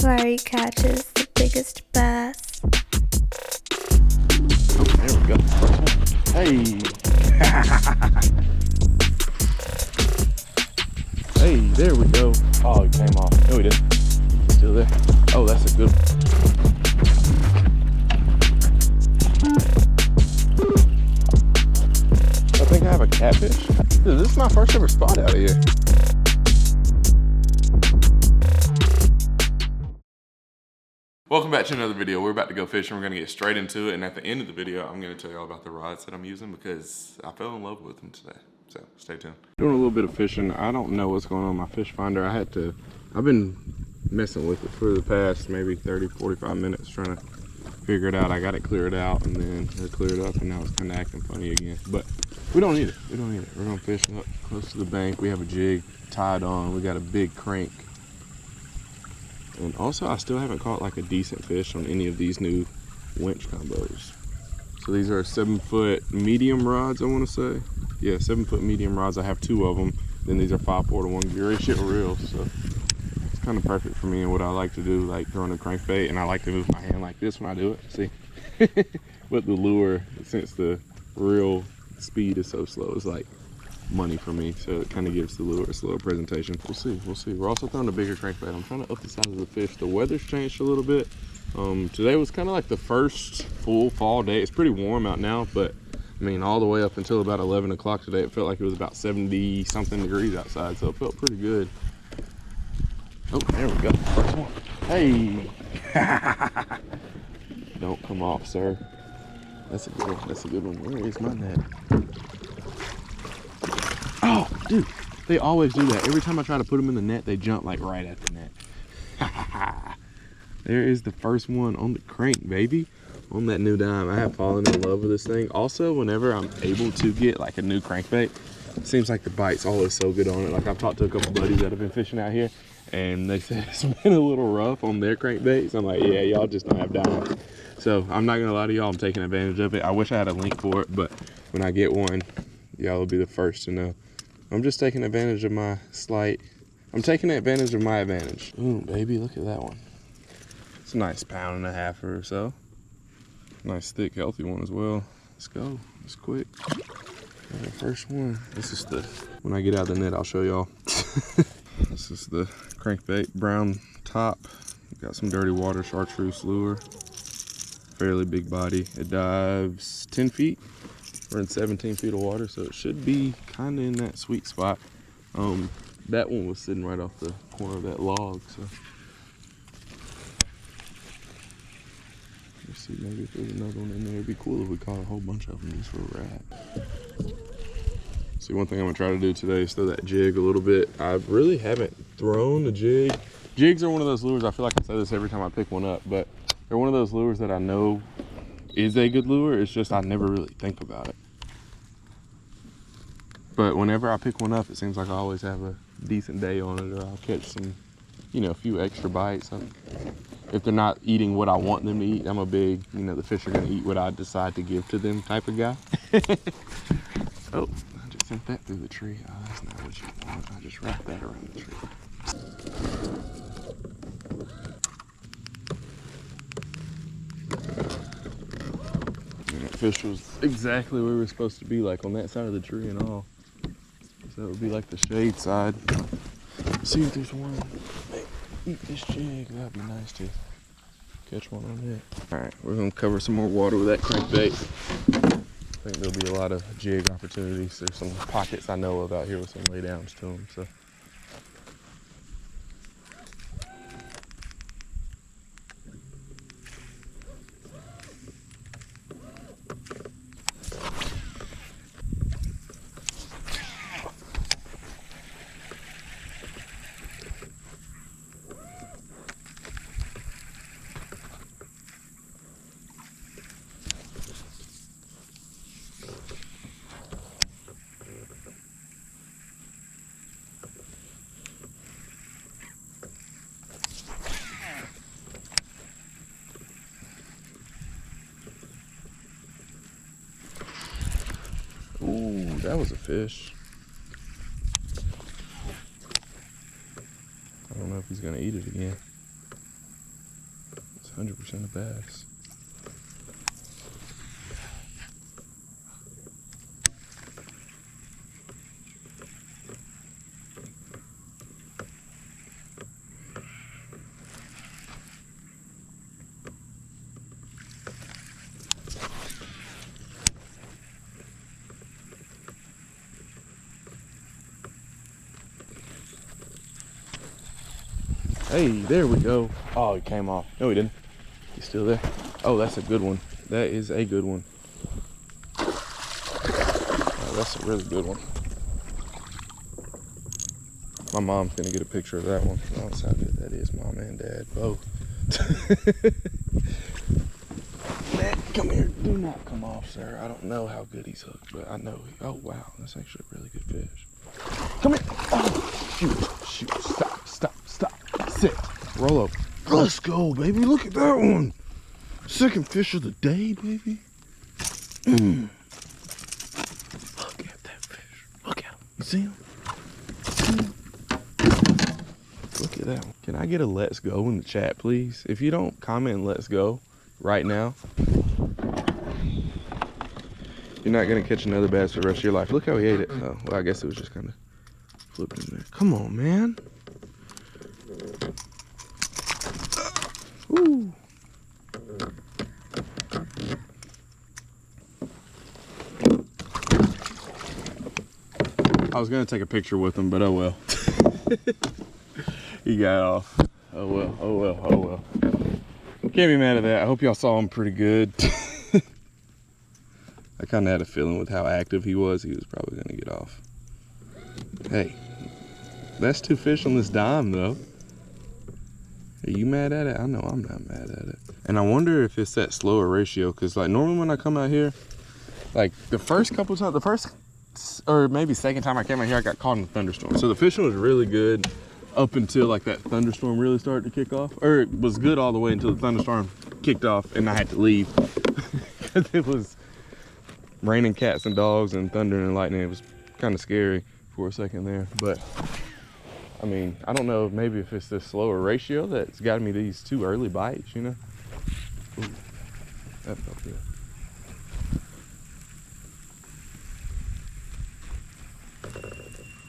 where he catches the biggest bass. Oh, there we go. First one. Hey. Hey, there we go. Oh, he came off. No, he didn't. Still there. Oh, that's a good one. I think I have a catfish. Dude, this is my first ever spot out of here. Welcome back to another video. We're about to go fishing. We're gonna get straight into it, and at the end of the video, I'm gonna tell you all about the rods that I'm using because I fell in love with them today. So stay tuned. Doing a little bit of fishing. I don't know what's going on in my fish finder. I've been messing with it for the past maybe 30, 45 minutes trying to figure it out. I got it cleared out, and then it cleared up, and now it's kind of acting funny again. But we don't need it. We don't need it. We're gonna fish up close to the bank. We have a jig tied on. We got a big crank. And also, I still haven't caught like a decent fish on any of these new winch combos. So these are 7-foot medium rods, I want to say. Yeah, 7-foot medium rods. I have 2 of them. Then these are 5/4 to 1 gear ratio reels. So it's kind of perfect for me and what I like to do, like throwing a crankbait. And I like to move my hand like this when I do it. See, with the lure, since the reel speed is so slow, it's like money for me, so it kind of gives the lure a slower presentation. We'll see. We're also throwing a bigger crankbait. I'm trying to up the size of the fish. The weather's changed a little bit. Today was kind of like the first full fall day. It's pretty warm out now, but I mean, all the way up until about 11 o'clock today, it felt like it was about 70 something degrees outside, so it felt pretty good. Oh, there we go. First one. Hey. Don't come off, sir. That's a good one. That's a good one. Where is my net? Oh, dude, they always do that. Every time I try to put them in the net, they jump like right at the net. There is the first one on the crank, baby. On that new dime. I have fallen in love with this thing. Also, whenever I'm able to get like a new crankbait, it seems like the bite's always so good on it. Like I've talked to a couple buddies that have been fishing out here, and they said it's been a little rough on their crankbaits. I'm like, yeah, y'all just don't have dimes. So I'm not gonna lie to y'all, I'm taking advantage of it. I wish I had a link for it, but when I get one, y'all will be the first to know. I'm just taking advantage of my advantage. Ooh, baby, look at that one. It's a nice 1.5 pounds or so. Nice, thick, healthy one as well. Let's go, it's quick. Got our first one. This is when I get out of the net, I'll show y'all. This is the crankbait, brown top. Got some dirty water, chartreuse lure. Fairly big body. It dives 10 feet. We're in 17 feet of water, so it should be kind of in that sweet spot. That one was sitting right off the corner of that log, so. Let's see, maybe if there's another one in there. It'd be cool if we caught a whole bunch of them just for a rat. See, one thing I'm gonna try to do today is throw that jig a little bit. I really haven't thrown a jig. Jigs are one of those lures, I feel like I say this every time I pick one up, but they're one of those lures that I know is a good lure. It's just I never really think about it. But whenever I pick one up, it seems like I always have a decent day on it, or I'll catch some, you know, a few extra bites. If they're not eating what I want them to eat, I'm a big, you know, the fish are gonna eat what I decide to give to them type of guy. Oh, I just sent that through the tree. Oh, that's not what you want. I just wrapped that around the tree. Fish was exactly where we were supposed to be, like on that side of the tree and all. So that would be like the shade side. See if there's one. Hey, eat this jig. That'd be nice to catch one on it. All right, we're gonna cover some more water with that crankbait. I think there'll be a lot of jig opportunities. There's some pockets I know of out here with some laydowns to them. So. Ooh, that was a fish. I don't know if he's gonna eat it again. 100% a bass. Hey, there we go. Oh, he came off. No, he didn't. He's still there. Oh, that's a good one. That is a good one. Oh, that's a really good one. My mom's gonna get a picture of that one. That's how good that is, mom and dad both. Nat, come here. Do not come off, sir. I don't know how good he's hooked, but I know oh wow, that's actually a really good fish. Come here. Oh, shoot. Stop. Sit. Roll up. Let's go, baby. Look at that one. Second fish of the day, baby. Look at that fish. Look at him. You see him? Look at that one. Can I get a let's go in the chat, please? If you don't comment let's go right now, you're not going to catch another bass for the rest of your life. Look how he ate it. Oh, well, I guess it was just kind of flipping in there. Come on, man. Woo. I was gonna take a picture with him, but oh well. He got off. Oh well. Can't be mad at that. I hope y'all saw him pretty good. I kind of had a feeling with how active he was probably gonna get off. Hey, that's 2 fish on this dime though. Are you mad at it? I know I'm not mad at it. And I wonder if it's that slower ratio, because like normally when I come out here, like the first couple times, the first or maybe second time I came out here, I got caught in a thunderstorm. So the fishing was really good up until like that thunderstorm really started to kick off. Or it was good all the way until the thunderstorm kicked off and I had to leave. Because it was raining cats and dogs and thunder and lightning. It was kind of scary for a second there. But I mean, I don't know, maybe if it's this slower ratio that's got me these 2 early bites, you know? Ooh, that felt good.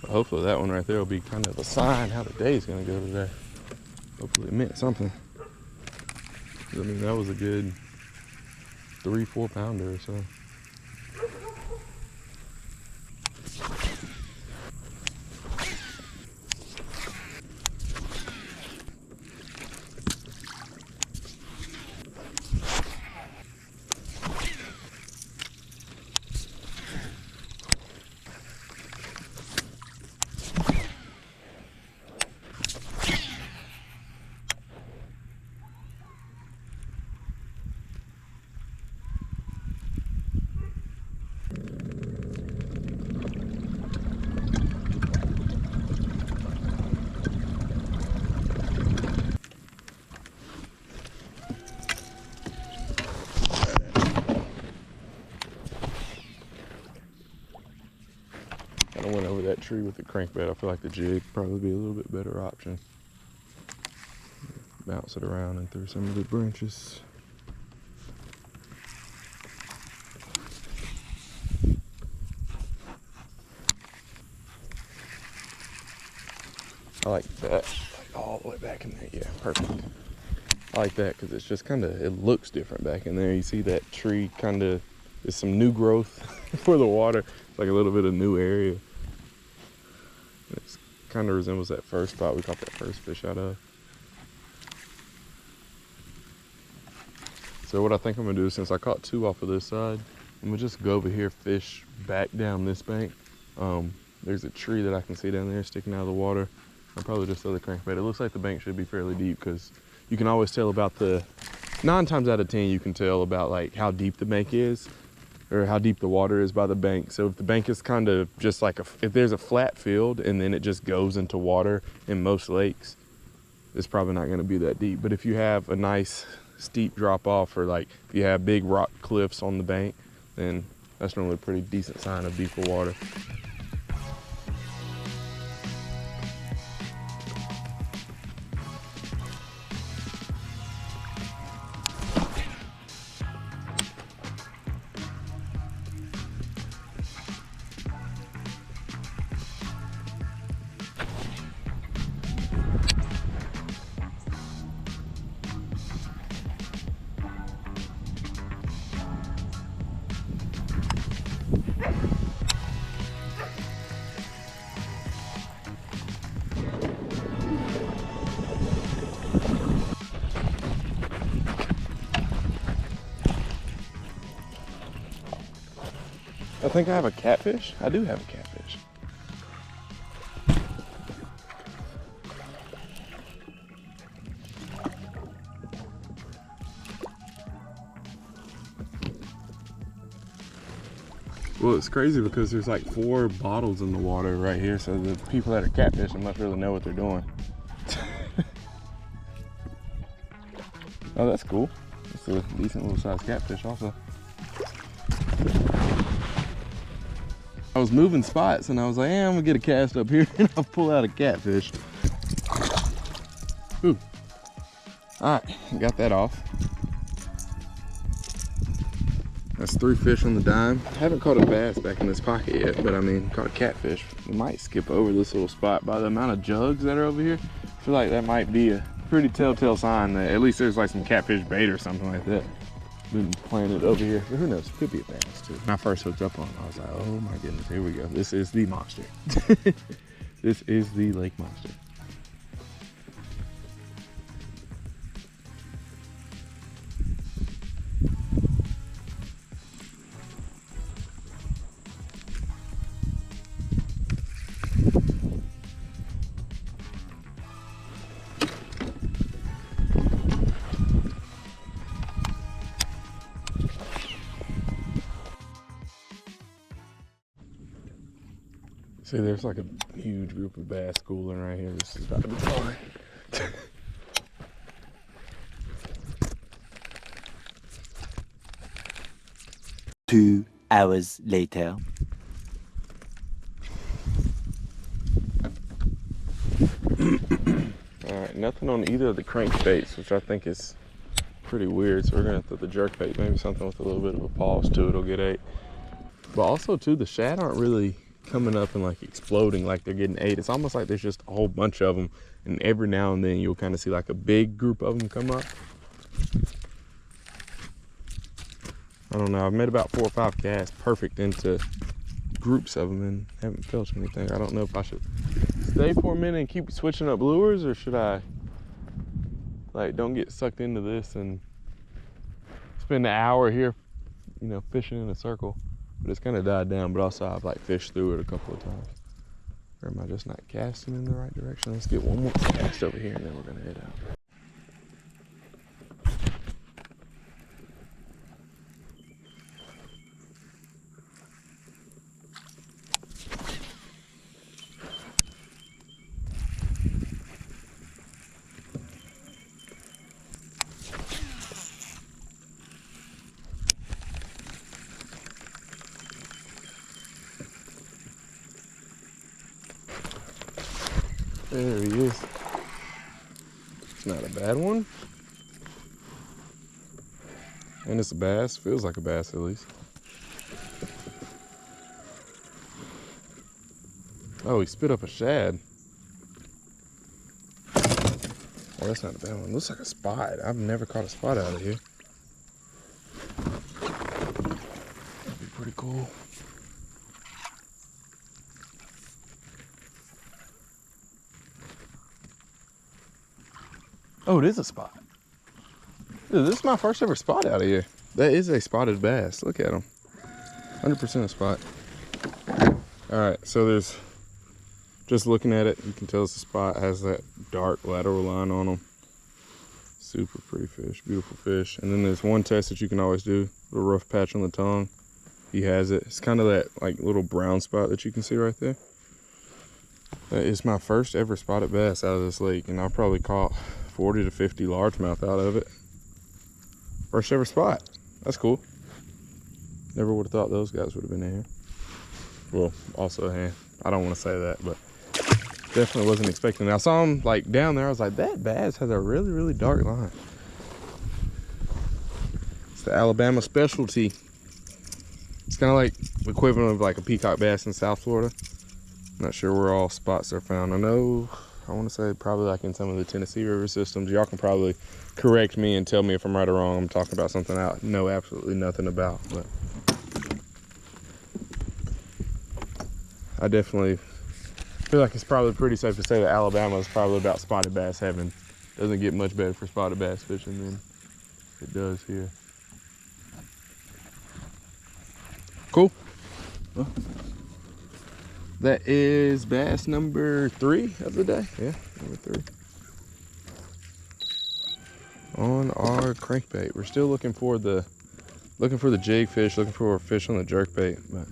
Hopefully that one right there will be kind of a sign how the day's gonna go today. Hopefully it meant something. I mean, that was a good 3-4 pounder or so. I went over that tree with the crankbait. I feel like the jig would probably be a little bit better option. Bounce it around and through some of the branches. I like that. Like all the way back in there. Yeah, perfect. I like that because it's just kind of, it looks different back in there. You see that tree kind of, there's some new growth for the water. It's like a little bit of new area. It kind of resembles that first spot we caught that first fish out of. So what I think I'm gonna do, since I caught 2 off of this side, I'm gonna just go over here, fish back down this bank. There's a tree that I can see down there sticking out of the water. I'll probably just throw the crankbait. It looks like the bank should be fairly deep because you can always tell about 9 times out of 10, you can tell about like how deep the bank is or how deep the water is by the bank. So if the bank is kind of just like, if there's a flat field and then it just goes into water in most lakes, it's probably not gonna be that deep. But if you have a nice steep drop off or like if you have big rock cliffs on the bank, then that's normally a pretty decent sign of deeper water. I think I have a catfish. I do have a catfish. Well, it's crazy because there's like 4 bottles in the water right here, so the people that are catfishing must really know what they're doing. Oh, that's cool. It's a decent little sized catfish also. I was moving spots and I was like, I'm gonna get a cast up here and I'll pull out a catfish. Ooh. All right, got that off. That's 3 fish on the dime. I haven't caught a bass back in this pocket yet, but I mean, caught a catfish. We might skip over this little spot by the amount of jugs that are over here. I feel like that might be a pretty telltale sign that at least there's like some catfish bait or something like that been planted over here. But who knows, it could be a bass too. When I first hooked up on it, I was like, oh my goodness, here we go. This is the monster. This is the lake monster. See, there's like a huge group of bass schooling right here. This is about to be fun. 2 hours later. Alright, nothing on either of the crankbaits, which I think is pretty weird. So we're gonna throw the jerkbait, maybe something with a little bit of a pause to it will get ate. But also too, the shad aren't really coming up and like exploding like they're getting ate. It's almost like there's just a whole bunch of them, and every now and then you'll kind of see like a big group of them come up. I don't know, I've made about 4 or 5 casts perfect into groups of them and haven't felt anything. I don't know if I should stay for a minute and keep switching up lures, or should I like don't get sucked into this and spend an hour here, you know, fishing in a circle. But it's kind of died down, but also I've like fished through it a couple of times. Or am I just not casting in the right direction? Let's get one more cast over here and then we're gonna head out. There he is. It's not a bad one. And it's a bass. Feels like a bass at least. Oh, he spit up a shad. Oh, that's not a bad one. Looks like a spot. I've never caught a spot out of here. That'd be pretty cool. Oh, it is a spot. Dude, this is my first ever spot out of here. That is a spotted bass. Look at him. 100% a spot. All right, so there's, just looking at it, you can tell it's a spot. It has that dark lateral line on them. Super pretty fish, beautiful fish. And then there's one test that you can always do, a little rough patch on the tongue. He has it. It's kind of that like little brown spot that you can see right there. That is my first ever spotted bass out of this lake, and I've probably caught 40 to 50 largemouth out of it. First ever spot. That's cool. Never would have thought those guys would have been in here. Well, also, hey, I don't want to say that, but definitely wasn't expecting it. I saw him like down there. I was like, that bass has a really, really dark line. It's the Alabama specialty. It's kind of like the equivalent of like a peacock bass in South Florida. Not sure where all spots are found. I know, I want to say probably like in some of the Tennessee river systems. Y'all can probably correct me and tell me if I'm right or wrong. I'm talking about something I know absolutely nothing about, but I definitely feel like it's probably pretty safe to say that Alabama is probably about spotted bass heaven. Doesn't get much better for spotted bass fishing than it does here. Cool. Well, that is bass number 3 of the day. Yeah, number 3. On our crankbait. We're still looking for the jig fish, looking for a fish on the jerkbait, but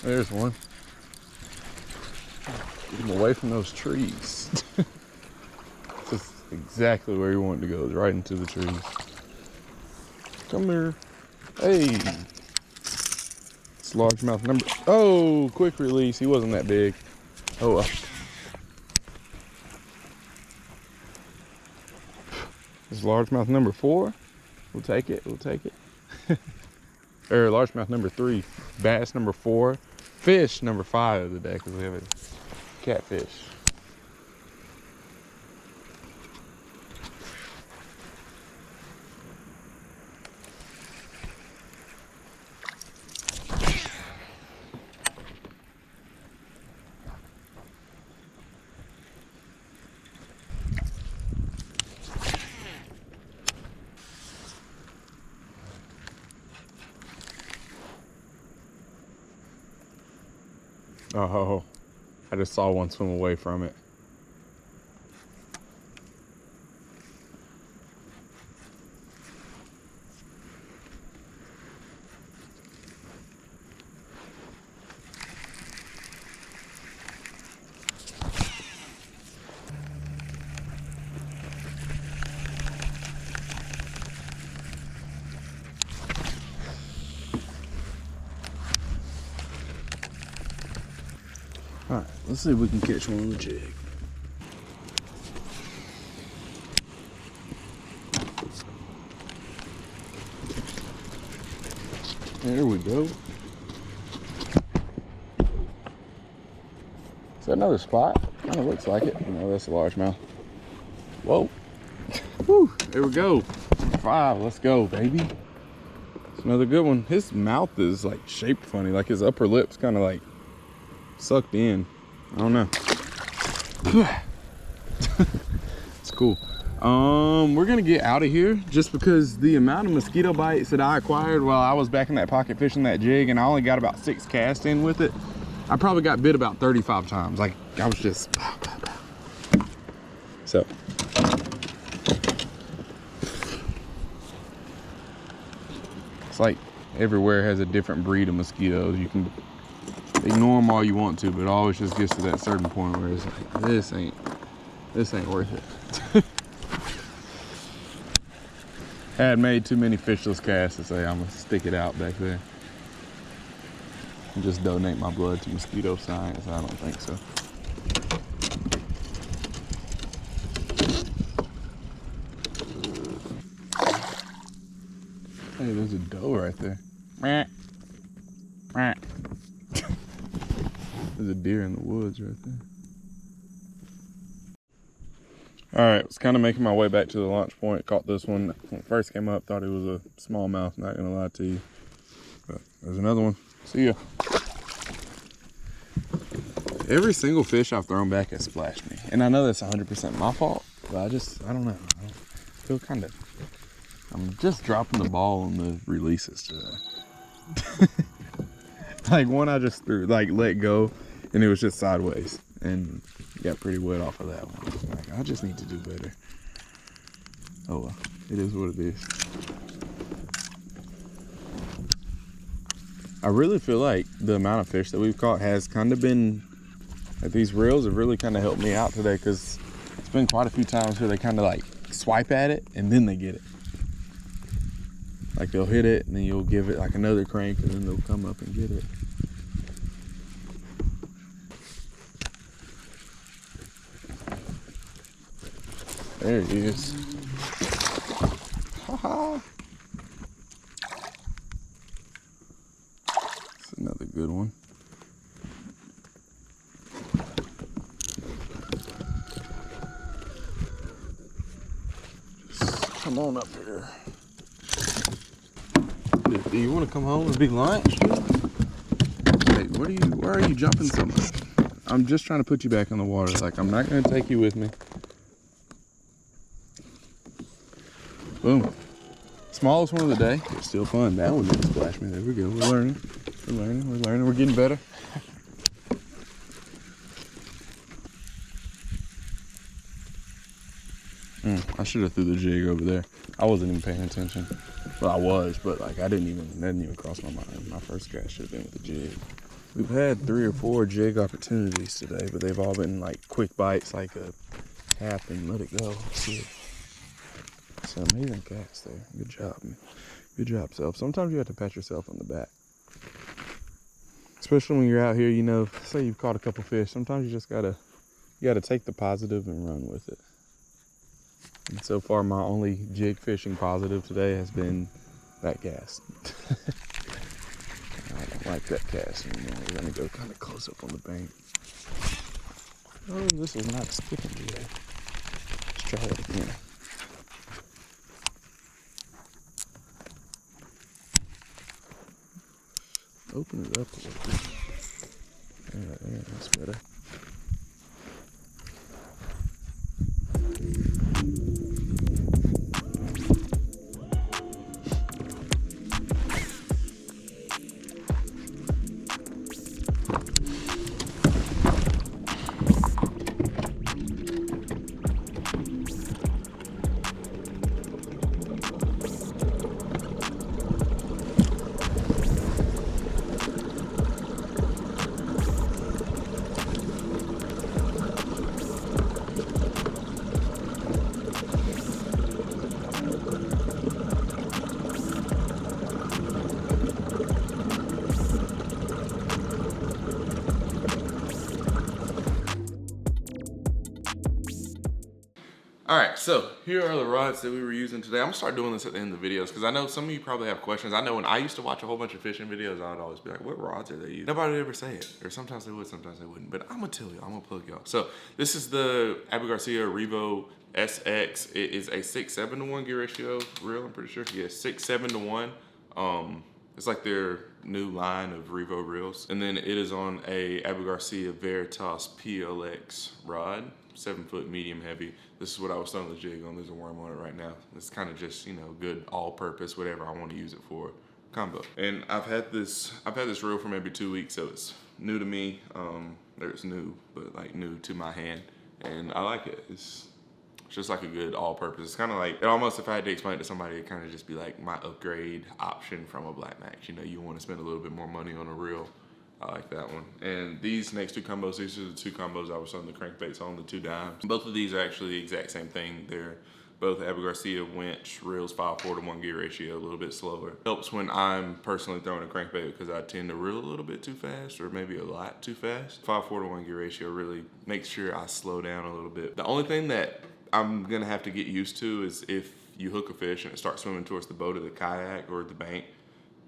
there's one. Get him away from those trees. This is exactly where you want it to go, is right into the trees. Come here. Hey. It's largemouth number. Oh, quick release. He wasn't that big. Oh, well. This is largemouth number 4. We'll take it. We'll take it. Or largemouth number 3. Bass number 4. Fish number 5 of the day, because we have a catfish. Oh, I just saw one swim away from it. All right, let's see if we can catch one on the jig. There we go. Is that another spot? Kind of looks like it. No, that's a largemouth. Whoa. Whew, there we go. 5, let's go, baby. It's another good one. His mouth is like shaped funny, like his upper lip's kind of like sucked in. I don't know. It's cool. We're gonna get out of here just because the amount of mosquito bites that I acquired while I was back in that pocket fishing that jig, and I only got about 6 casts in with it. I probably got bit about 35 times. Like I was just so. It's like everywhere has a different breed of mosquitoes. You can ignore them all you want to, but it always just gets to that certain point where it's like, this ain't worth it. Had made too many fishless casts to say I'm gonna stick it out back there and just donate my blood to mosquito science. I don't think so. Hey, there's a doe right there. There's a deer in the woods right there. All right, was kind of making my way back to the launch point. Caught this one when it first came up. Thought it was a smallmouth, not gonna lie to you. But there's another one. See ya. Every single fish I've thrown back has splashed me. And I know that's 100% my fault, but I don't know. I feel kind of, I'm just dropping the ball on the releases today. Like one I just threw, like let go, and it was just sideways and got pretty wet off of that one. Like, I just need to do better. Oh well, it is what it is. I really feel like the amount of fish that we've caught has kind of been, like these reels have really kind of helped me out today, because it's been quite a few times where they kind of like swipe at it and then they get it. Like they'll hit it and then you'll give it like another crank and then they'll come up and get it. There he is. Haha. That's another good one. Just come on up here. Do you want to come home and be lunch? Hey, why are you jumping so much? I'm just trying to put you back on the water. Like, I'm not going to take you with me. Boom. Smallest one of the day. It's still fun. That one didn't splash me. There we go. We're learning. We're getting better. I should have threw the jig over there. I wasn't even paying attention. Well, I was, but like that didn't even cross my mind. My first cast should have been with the jig. We've had 3 or 4 jig opportunities today, but they've all been like quick bites, like a tap and let it go. See, it's an amazing cast there. Good job, man. Good job, self. Sometimes you have to pat yourself on the back. Especially when you're out here, you know, say you've caught a couple fish. Sometimes you just gotta take the positive and run with it. And so far, my only jig fishing positive today has been that cast. I don't like that cast anymore. We're gonna go kind of close up on the bank. Oh, this is not sticking today. Let's try it again. Open it up a little bit. Yeah, that's better. All right, so here are the rods that we were using today. I'm gonna start doing this at the end of the videos because I know some of you probably have questions. I know when I used to watch a whole bunch of fishing videos, I'd always be like, what rods are they using? Nobody would ever say it, or sometimes they would, sometimes they wouldn't. But I'm gonna tell you, I'm gonna plug y'all. So this is the Abu Garcia Revo SX. It is a 6-7 to 1 gear ratio reel, I'm pretty sure. Yeah, 6-7 to 1. It's like their new line of Revo reels. And then it is on a Abu Garcia Veritas PLX rod, 7-foot medium heavy. This is what I was throwing the jig on. There's a worm on it right now. It's kind of just, you know, good all-purpose, whatever I want to use it for combo. And I've had this reel for maybe 2 weeks, so it's new to me. It's new, but like new to my hand, and I like it. It's just like a good all-purpose. It's kind of like, almost if I had to explain it to somebody, it'd kind of just be like my upgrade option from a Black Max. You know, you want to spend a little bit more money on a reel. I like that one. And these next 2 combos, these are the 2 combos I was on the crankbaits on, the 2 dimes. Both of these are actually the exact same thing. They're both Abu Garcia winch reels, 5-4 to 1 gear ratio, a little bit slower. Helps when I'm personally throwing a crankbait because I tend to reel a little bit too fast, or maybe a lot too fast. 5-4 to 1 gear ratio really makes sure I slow down a little bit. The only thing that I'm gonna have to get used to is if you hook a fish and it starts swimming towards the boat or the kayak or the bank,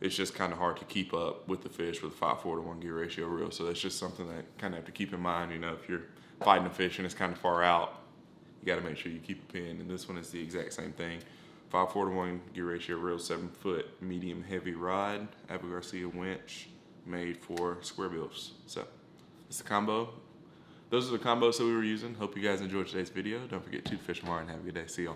it's just kind of hard to keep up with the fish with a 5-4 to 1 gear ratio reel. So that's just something that kind of have to keep in mind. You know, if you're fighting a fish and it's kind of far out, you got to make sure you keep a pin. And this one is the exact same thing. 5-4 to 1 gear ratio reel, 7-foot medium heavy rod, Abu Garcia winch, made for square bills. So it's the combo. Those are the combos that we were using. Hope you guys enjoyed today's video. Don't forget to fish tomorrow and have a good day. See y'all.